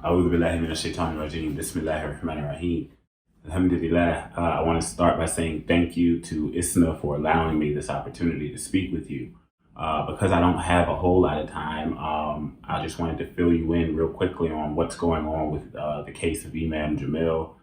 أعوذ بالله من الشيطان الرجيم. Bismillahir Rahmanir Rahim. Alhamdulillah. I want to start by saying thank you to ISNA for allowing me this opportunity to speak with you. Because I don't have a whole lot of time, I just wanted to fill you in real quickly on what's going on with the case of Imam Jamil,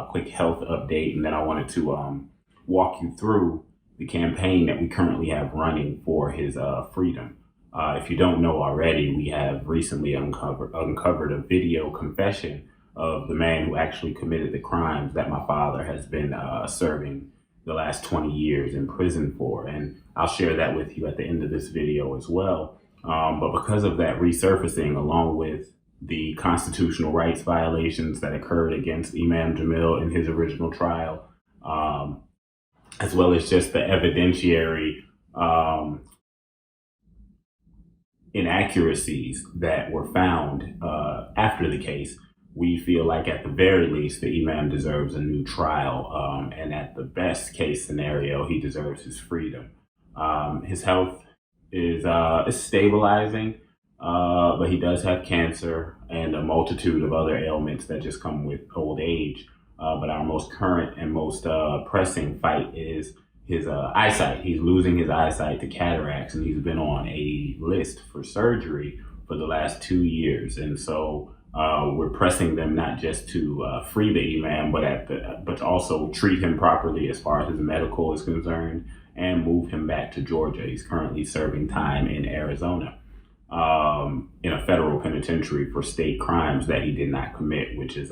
quick health update, and then I wanted to walk you through the campaign that we currently have running for his freedom. If you don't know already, we have recently uncovered a video confession of the man who actually committed the crimes that my father has been serving the last 20 years in prison for. And I'll share that with you at the end of this video as well. But because of that resurfacing, along with the constitutional rights violations that occurred against Imam Jamil in his original trial, as well as just the evidentiary inaccuracies that were found after the case, we feel like at the very least the Imam deserves a new trial, and at the best case scenario, he deserves his freedom. His health is stabilizing, but he does have cancer and a multitude of other ailments that just come with old age. But our most current and most pressing fight is his eyesight. He's losing his eyesight to cataracts, and he's been on a list for surgery for the last 2 years. And so we're pressing them not just to free the Imam, but to also treat him properly as far as his medical is concerned and move him back to Georgia. He's currently serving time in Arizona in a federal penitentiary for state crimes that he did not commit, which is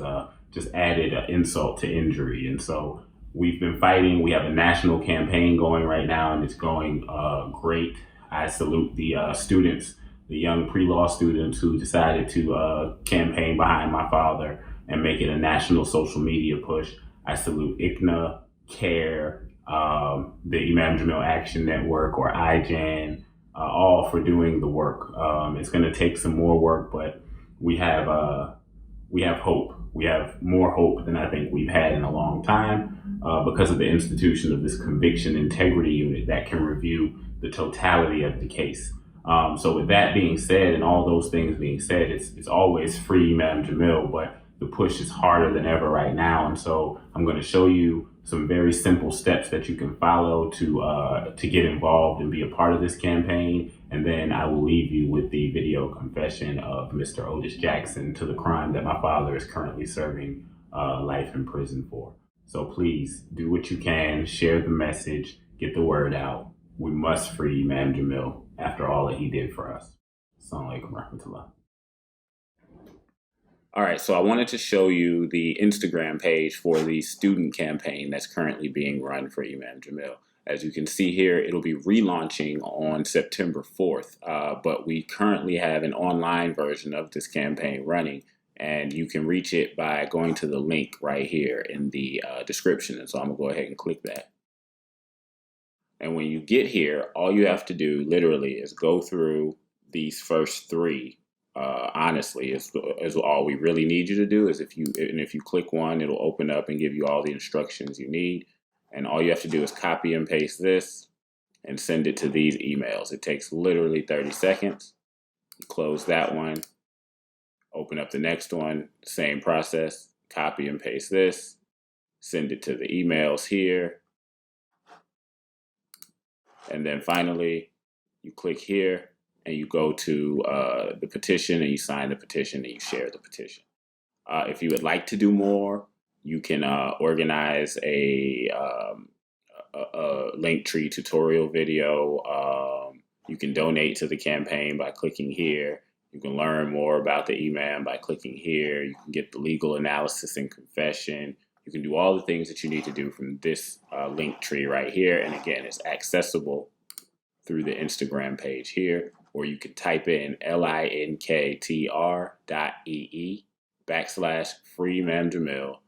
just added insult to injury. And so we've been fighting. We have a national campaign going right now, and it's going great. I salute the students, the young pre-law students who decided to campaign behind my father and make it a national social media push. I salute ICNA, CARE, the Imam Jamil Action Network, or IJAN, all for doing the work. It's going to take some more work, but we have hope. We have more hope than I think we've had in a long time because of the institution of this conviction integrity unit that can review the totality of the case. So with that being said, and all those things being said, it's always free Imam Jamil, but the push is harder than ever right now. And so I'm going to show you some very simple steps that you can follow to get involved and be a part of this campaign. And then I will leave you with the video confession of Mr. Otis Jackson to the crime that my father is currently serving life in prison for. So please do what you can, share the message, get the word out. We must free Imam Jamil after all that he did for us. Assalamu alaikum warahmatullah. All right, so I wanted to show you the Instagram page for the student campaign that's currently being run for Imam Jamil. As you can see here, it'll be relaunching on September 4th, but we currently have an online version of this campaign running, and you can reach it by going to the link right here in the description. And so I'm gonna go ahead and click that. And when you get here, all you have to do literally is go through these first three. Honestly, is all we really need you to do. Is if you click one, it'll open up and give you all the instructions you need. And all you have to do is copy and paste this and send it to these emails. It takes literally 30 seconds. You close that one, open up the next one, same process, copy and paste this, send it to the emails here. And then finally, you click here and you go to the petition and you sign the petition and you share the petition. If you would like to do more, you can organize a Linktree tutorial video. You can donate to the campaign by clicking here. You can learn more about the Imam by clicking here. You can get the legal analysis and confession. You can do all the things that you need to do from this Linktree right here. And again, it's accessible through the Instagram page here, or you can type in linktr.ee/free Imam Jamil.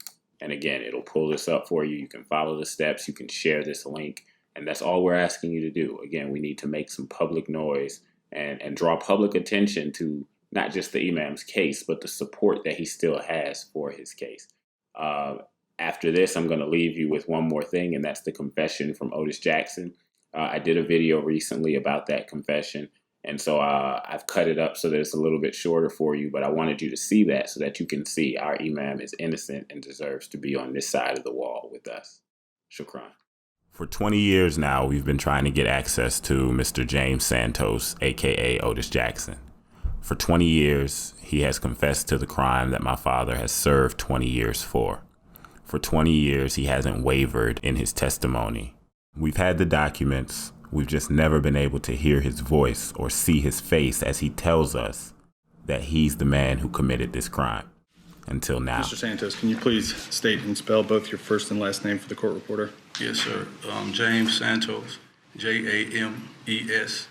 And again, it'll pull this up for you. You can follow the steps. You can share this link. And that's all we're asking you to do. Again, we need to make some public noise and draw public attention to not just the Imam's case, but the support that he still has for his case. After this, I'm going to leave you with one more thing, and that's the confession from Otis Jackson. I did a video recently about that confession, And so I've cut it up so that it's a little bit shorter for you, but I wanted you to see that so that you can see our Imam is innocent and deserves to be on this side of the wall with us. Shukran. For 20 years now, we've been trying to get access to Mr. James Santos, aka Otis Jackson. For 20 years, he has confessed to the crime that my father has served 20 years for. For 20 years, he hasn't wavered in his testimony. We've had the documents. We've just never been able to hear his voice or see his face as he tells us that he's the man who committed this crime. Until now. Mr. Santos, can you please state and spell both your first and last name for the court reporter? Yes, sir. James Santos, JamesSantos.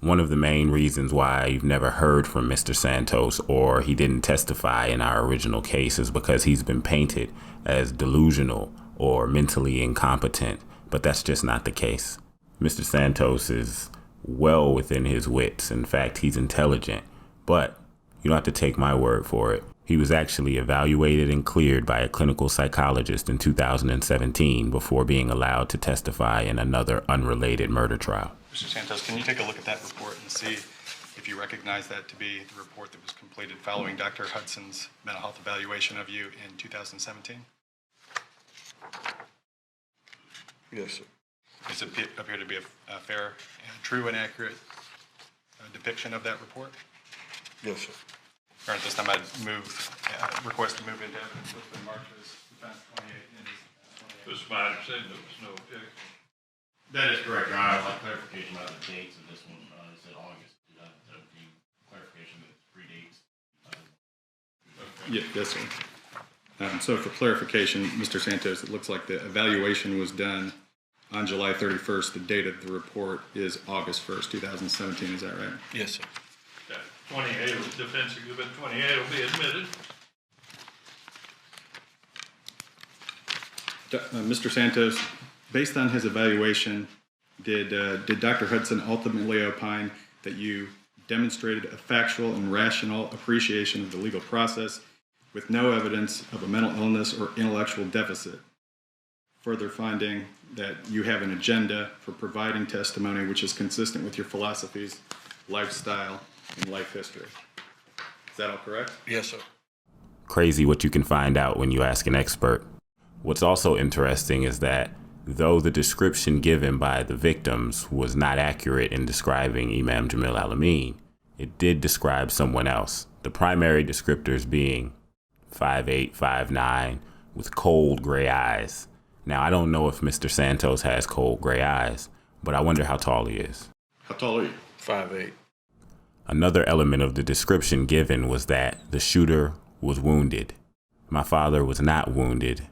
One of the main reasons why you've never heard from Mr. Santos or he didn't testify in our original case is because he's been painted as delusional or mentally incompetent, but that's just not the case. Mr. Santos is well within his wits. In fact, he's intelligent, but you don't have to take my word for it. He was actually evaluated and cleared by a clinical psychologist in 2017 before being allowed to testify in another unrelated murder trial. Mr. Santos, can you take a look at that report and see if you recognize that to be the report that was completed following Dr. Hudson's mental health evaluation of you in 2017? Yes, sir. Does it appear to be a fair, true, and accurate depiction of that report? Yes, sir. At this time, I'd request to move into evidence what's been marked as defense 28. It was my understanding there was no objection. That is correct, Your Honor. I'd like clarification about the dates of this one. It said August 2017. Clarification that it predates. Yes, sir. So for clarification, Mr. Santos, it looks like the evaluation was done on July 31st. The date of the report is August 1st, 2017. Is that right? Yes, sir. That 28, defense exhibit 28 will be admitted. Mr. Santos, based on his evaluation, did Dr. Hudson ultimately opine that you demonstrated a factual and rational appreciation of the legal process with no evidence of a mental illness or intellectual deficit, further finding that you have an agenda for providing testimony which is consistent with your philosophies, lifestyle, and life history? Is that all correct? Yes, sir. Crazy what you can find out when you ask an expert. What's also interesting is that though the description given by the victims was not accurate in describing Imam Jamil Al-Amin, it did describe someone else, the primary descriptors being 5'8", 5'9", with cold gray eyes. Now, I don't know if Mr. Santos has cold gray eyes, but I wonder how tall he is. How tall are you? 5'8". Another element of the description given was that the shooter was wounded. My father was not wounded,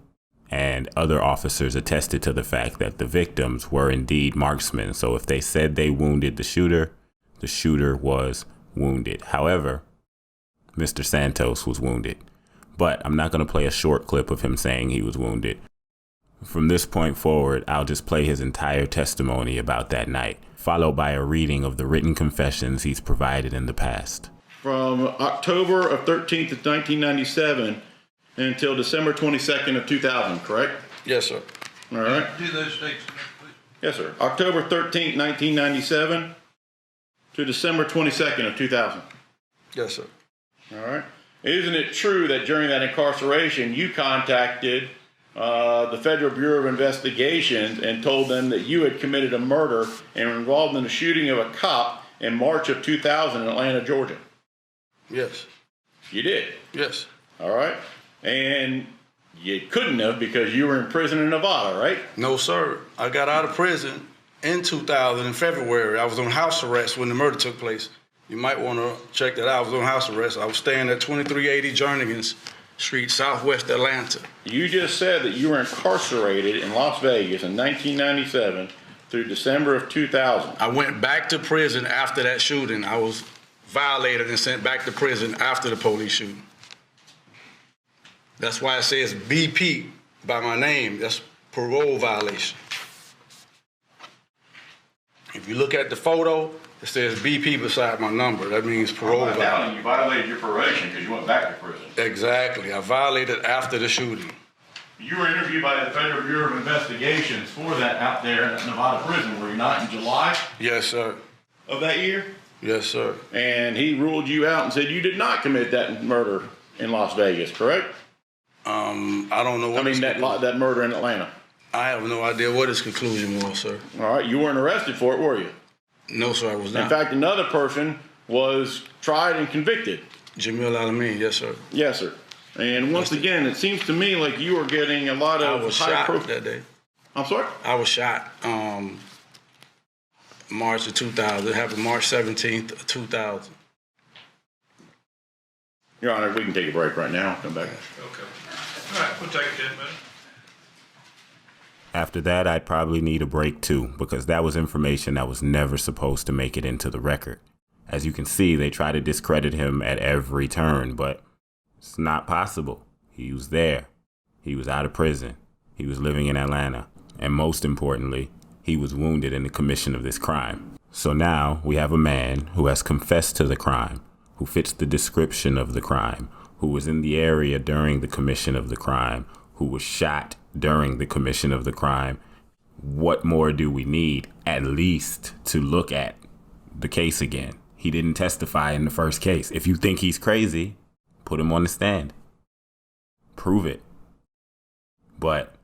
and other officers attested to the fact that the victims were indeed marksmen. So if they said they wounded the shooter was wounded. However, Mr. Santos was wounded. But I'm not going to play a short clip of him saying he was wounded. From this point forward, I'll just play his entire testimony about that night, followed by a reading of the written confessions he's provided in the past. From October of 13th of 1997 until December 22nd of 2000, correct? Yes, sir. All right. Do those dates, please. Yes, sir. October 13th, 1997 to December 22nd of 2000. Yes, sir. All right. Isn't it true that during that incarceration, you contacted the Federal Bureau of Investigation and told them that you had committed a murder and were involved in the shooting of a cop in March of 2000 in Atlanta, Georgia? Yes. You did? Yes. All right. And you couldn't have because you were in prison in Nevada, right? No, sir. I got out of prison in 2000 in February. I was on house arrest when the murder took place. You might want to check that out. I was on house arrest. I was staying at 2380 Jernigan Street, Southwest Atlanta. You just said that you were incarcerated in Las Vegas in 1997 through December of 2000. I went back to prison after that shooting. I was violated and sent back to prison after the police shooting. That's why it says BP by my name. That's parole violation. If you look at the photo, it says BP beside my number. That means parole violation. You violated your probation because you went back to prison. Exactly. I violated after the shooting. You were interviewed by the Federal Bureau of Investigations for that out there in that Nevada prison, were you not, in July Yes, sir. of that year? Yes, sir. And he ruled you out and said you did not commit that murder in Las Vegas, correct? I don't know what that murder in Atlanta. I have no idea what his conclusion was, sir. All right, you weren't arrested for it, were you? No, sir, I was not. In fact, another person was tried and convicted. Jamil Al-Amin, yes, sir. Yes, sir. And once again, it seems to me like you are getting a lot of I was high shot profile. that day. I'm sorry? I was shot March of 2000. It happened March 17th of 2000. Your Honor, we can take a break right now. Come back. Okay. All right, we'll take a 10 minutes. After that, I'd probably need a break too, because that was information that was never supposed to make it into the record. As you can see, they try to discredit him at every turn, but it's not possible. He was there. He was out of prison. He was living in Atlanta. And most importantly, he was wounded in the commission of this crime. So now we have a man who has confessed to the crime, who fits the description of the crime, who was in the area during the commission of the crime, who was shot during the commission of the crime. What more do we need, at least, to look at the case again? He didn't testify in the first case. If you think he's crazy, put him on the stand. Prove it. But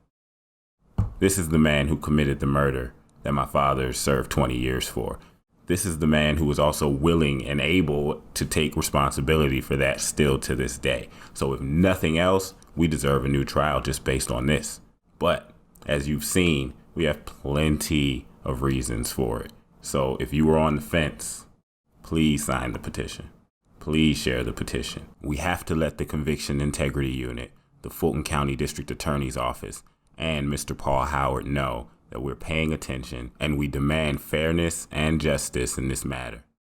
this is the man who committed the murder that my father served 20 years for. This is the man who was also willing and able to take responsibility for that still to this day. So if nothing else, we deserve a new trial just based on this. But as you've seen, we have plenty of reasons for it. So if you were on the fence, please sign the petition. Please share the petition. We have to let the Conviction Integrity Unit, the Fulton County District Attorney's Office, and Mr. Paul Howard know that we're paying attention and we demand fairness and justice in this matter.